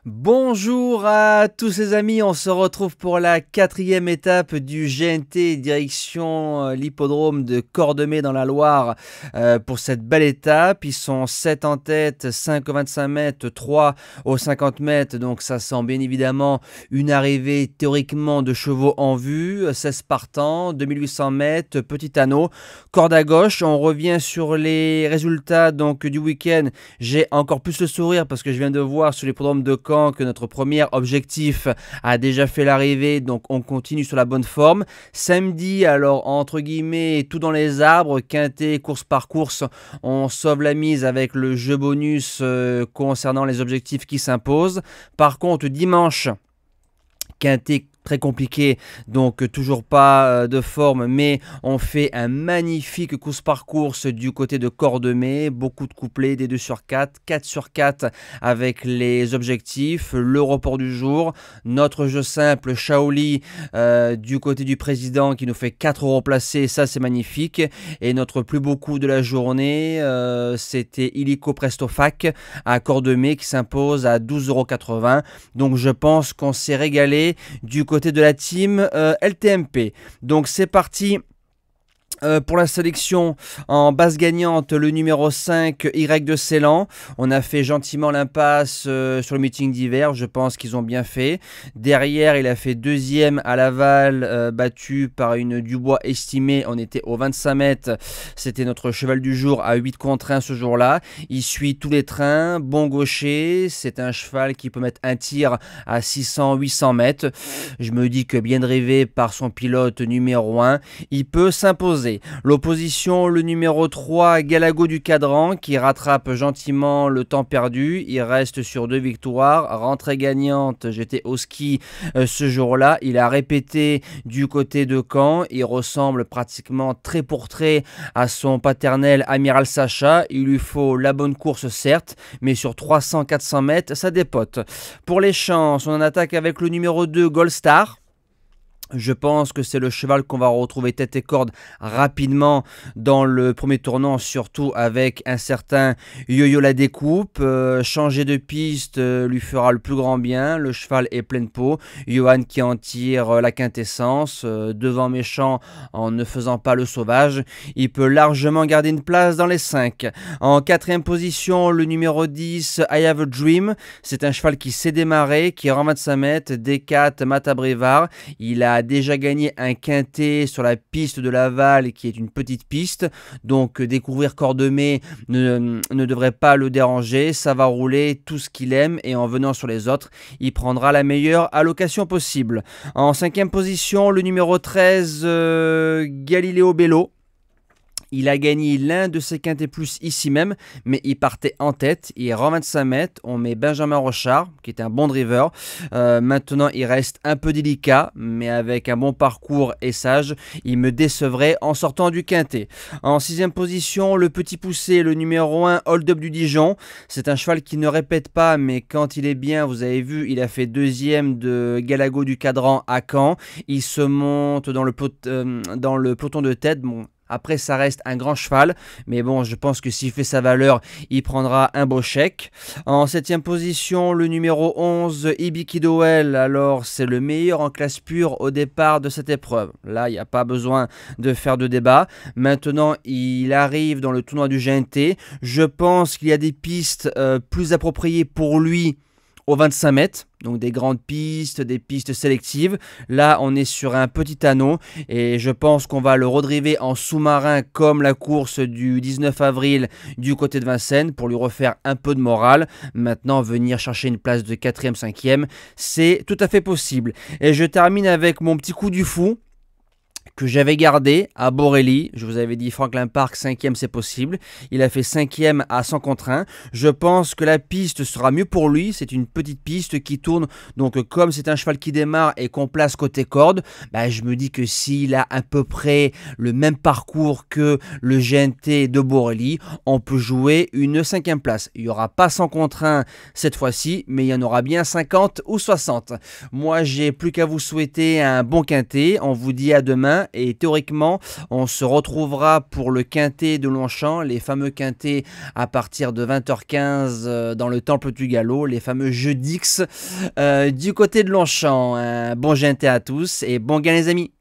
Bonjour à tous les amis, on se retrouve pour la quatrième étape du GNT direction l'hippodrome de Cordemais dans la Loire pour cette belle étape. Ils sont 7 en tête, 5 au 25 mètres, 3 au 50 mètres, donc ça sent bien évidemment une arrivée théoriquement de chevaux en vue. 16 partants, 2800 mètres, petit anneau, corde à gauche. On revient sur les résultats donc du week-end. J'ai encore plus le sourire parce que je viens de voir sur l'hippodrome de Caen que notre premier objectif a déjà fait l'arrivée, donc on continue sur la bonne forme. Samedi, alors entre guillemets, tout dans les arbres, quintet, course par course, on sauve la mise avec le jeu bonus concernant les objectifs qui s'imposent. Par contre, dimanche, quintet très compliqué, donc toujours pas de forme, mais on fait un magnifique course par course du côté de Cordemais, beaucoup de couplets, des 2 sur 4, 4 sur 4 avec les objectifs, le report du jour, notre jeu simple Shaoli du côté du président qui nous fait 4 euros placés, ça c'est magnifique, et notre plus beau coup de la journée, c'était Illico Presto Fac à Cordemais qui s'impose à 12,80 €, donc je pense qu'on s'est régalé du côté de la team LTMP. Donc c'est parti. Pour la sélection en base gagnante, le numéro 5, Y de Ceylan. On a fait gentiment l'impasse sur le meeting d'hiver, je pense qu'ils ont bien fait. Derrière, il a fait deuxième à Laval, battu par une Dubois estimée. On était au 25 mètres, c'était notre cheval du jour à 8 contre 1 ce jour-là. Il suit tous les trains, bon gaucher. C'est un cheval qui peut mettre un tir à 600-800 mètres. Je me dis que bien drivé par son pilote numéro 1, il peut s'imposer. L'opposition, le numéro 3, Galago du Cadran, qui rattrape gentiment le temps perdu. Il reste sur 2 victoires. Rentrée gagnante, j'étais au ski ce jour-là. Il a répété du côté de Caen. Il ressemble pratiquement trait pour trait à son paternel Amiral Sacha. Il lui faut la bonne course, certes, mais sur 300-400 mètres, ça dépote. Pour les chances, on en attaque avec le numéro 2, Gold Star. Je pense que c'est le cheval qu'on va retrouver tête et corde rapidement dans le premier tournant, surtout avec un certain Yo-Yo la découpe. Changer de piste lui fera le plus grand bien. Le cheval est plein de peau. Johan qui en tire la quintessence. Devant méchant en ne faisant pas le sauvage. Il peut largement garder une place dans les 5. En quatrième position, le numéro 10, I Have a Dream. C'est un cheval qui s'est démarré, qui est en 25 mètres. D4, Matabrevard. Il a déjà gagné un quintet sur la piste de Laval qui est une petite piste, donc découvrir Cordemais ne devrait pas le déranger. Ça va rouler tout ce qu'il aime et en venant sur les autres il prendra la meilleure allocation possible. En cinquième position, le numéro 13, Galileo Bello. Il a gagné l'un de ses quintets plus ici même, mais il partait en tête. Il est en 25 mètres. On met Benjamin Rochard, qui est un bon driver. Maintenant, il reste un peu délicat, mais avec un bon parcours et sage, il me décevrait en sortant du quintet. En sixième position, le petit poussé, le numéro 1, Hold Up du Dijon. C'est un cheval qui ne répète pas, mais quand il est bien, vous avez vu, il a fait deuxième de Galago du Cadran à Caen. Il se monte dans le peloton de tête. Bon, après, ça reste un grand cheval, mais bon, je pense que s'il fait sa valeur, il prendra un beau chèque. En septième position, le numéro 11, Ibiki Doel. Alors, c'est le meilleur en classe pure au départ de cette épreuve. Là, il n'y a pas besoin de faire de débat. Maintenant, il arrive dans le tournoi du GNT. Je pense qu'il y a des pistes plus appropriées pour lui au 25 mètres, donc des grandes pistes, des pistes sélectives. Là, on est sur un petit anneau et je pense qu'on va le redriver en sous-marin comme la course du 19 avril du côté de Vincennes pour lui refaire un peu de morale. Maintenant, venir chercher une place de 4e, 5e, c'est tout à fait possible. Et je termine avec mon petit coup du fou que j'avais gardé à Borelli. Je vous avais dit Franklin Park 5e, c'est possible. Il a fait 5e à 100 contre 1. Je pense que la piste sera mieux pour lui. C'est une petite piste qui tourne. Donc comme c'est un cheval qui démarre et qu'on place côté corde, bah, je me dis que s'il a à peu près le même parcours que le GNT de Borelli, on peut jouer une 5e place. Il n'y aura pas 100 contre 1 cette fois-ci, mais il y en aura bien 50 ou 60. Moi, j'ai plus qu'à vous souhaiter un bon quintet. On vous dit à demain. demain et théoriquement on se retrouvera pour le quintet de Longchamp, les fameux quintets à partir de 20h15 dans le Temple du Galop, les fameux jeux d'X du côté de Longchamp. Un bon GNT à tous et bon gain les amis.